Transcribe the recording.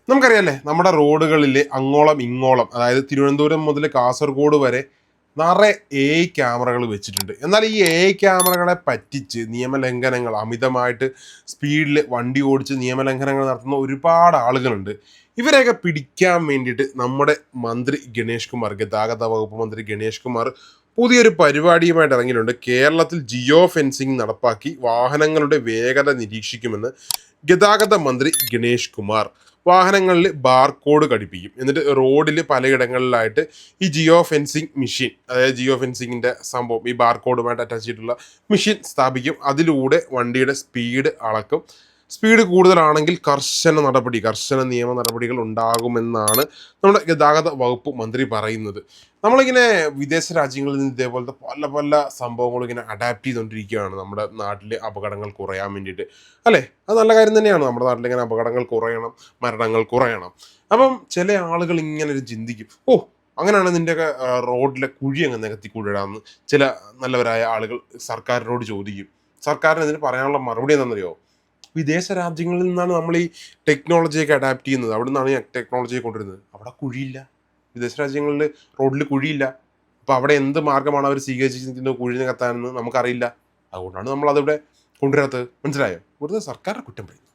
നമുക്കറിയാലേ നമ്മുടെ റോഡുകളിൽ അങ്ങോളം ഇങ്ങോളം, അതായത് തിരുവനന്തപുരം മുതൽ കാസർഗോഡ് വരെ നിറയെ ക്യാമറകൾ വെച്ചിട്ടുണ്ട്. എന്നാൽ ഈ ക്യാമറകളെ പറ്റിച്ച് നിയമലംഘനങ്ങൾ, അമിതമായിട്ട് സ്പീഡിൽ വണ്ടി ഓടിച്ച് നിയമലംഘനങ്ങൾ നടത്തുന്ന ഒരുപാട് ആളുകളുണ്ട്. ഇവരെയൊക്കെ പിടിക്കാൻ വേണ്ടിയിട്ട് നമ്മുടെ മന്ത്രി ഗണേഷ് കുമാർ, ഗതാഗത വകുപ്പ് മന്ത്രി ഗണേഷ് കുമാർ പുതിയൊരു പരിപാടിയുമായിട്ട് ഇറങ്ങിയിട്ടുണ്ട്. കേരളത്തിൽ ജിയോ ഫെൻസിങ് നടപ്പാക്കി വാഹനങ്ങളുടെ വേഗത നിരീക്ഷിക്കുമെന്ന് ഗതാഗത മന്ത്രി ഗണേഷ് കുമാർ. വാഹനങ്ങളിൽ ബാർകോഡ് ഘടിപ്പിക്കും. എന്നിട്ട് റോഡിൽ പലയിടങ്ങളിലായിട്ട് ഈ ജിയോ ഫെൻസിങ് മെഷീൻ, അതായത് ജിയോ ഫെൻസിങ്ങിൻ്റെ സംഭവം, ഈ ബാർകോഡുമായിട്ട് അറ്റാച്ച് ചെയ്തിട്ടുള്ള മെഷീൻ സ്ഥാപിക്കും. അതിലൂടെ വണ്ടിയുടെ സ്പീഡ് അളക്കും. സ്പീഡ് കൂടുതലാണെങ്കിൽ കർശന നിയമ നടപടികൾ ഉണ്ടാകുമെന്നാണ് നമ്മുടെ ഗതാഗത വകുപ്പ് മന്ത്രി പറയുന്നത്. നമ്മളിങ്ങനെ വിദേശ രാജ്യങ്ങളിൽ നിന്ന് ഇതേപോലത്തെ പല പല സംഭവങ്ങളും ഇങ്ങനെ അഡാപ്റ്റ് ചെയ്തുകൊണ്ടിരിക്കുകയാണ് നമ്മുടെ നാട്ടിലെ അപകടങ്ങൾ കുറയാൻ വേണ്ടിയിട്ട്, അല്ലേ? അത് നല്ല കാര്യം തന്നെയാണ്. നമ്മുടെ നാട്ടിൽ ഇങ്ങനെ അപകടങ്ങൾ കുറയണം, മരണങ്ങൾ കുറയണം. അപ്പം ചില ആളുകൾ ഇങ്ങനെ ഒരു ചിന്തിക്കും, അങ്ങനെയാണ് നിൻ്റെയൊക്കെ റോഡിലെ കുഴി അങ്ങ് നികത്തി കൂടിയിടാമെന്ന് ചില നല്ലവരായ ആളുകൾ സർക്കാരിനോട് ചോദിക്കും. സർക്കാരിന് ഇതിന് പറയാനുള്ള മറുപടി എന്താണെന്നറിയോ? വിദേശ രാജ്യങ്ങളിൽ നിന്നാണ് നമ്മൾ ഈ ടെക്നോളജിയൊക്കെ അഡാപ്റ്റ് ചെയ്യുന്നത്. അവിടെ നിന്നാണ് ഈ ടെക്നോളജിയെ കൊണ്ടുവരുന്നത്. അവിടെ കുഴിയില്ല. വിദേശ രാജ്യങ്ങളിൽ റോഡിൽ കുഴിയില്ല. അപ്പോൾ അവിടെ എന്ത് മാർഗ്ഗമാണ് അവർ സ്വീകരിച്ചിരിക്കുന്നത് കുഴി നികത്താനെന്ന് നമുക്കറിയില്ല. അതുകൊണ്ടാണ് നമ്മൾ അതിവിടെ കൊണ്ടുവരാത്തത്. മനസ്സിലായോ? വെറുതെ സർക്കാരിനെ കുറ്റം പറയും.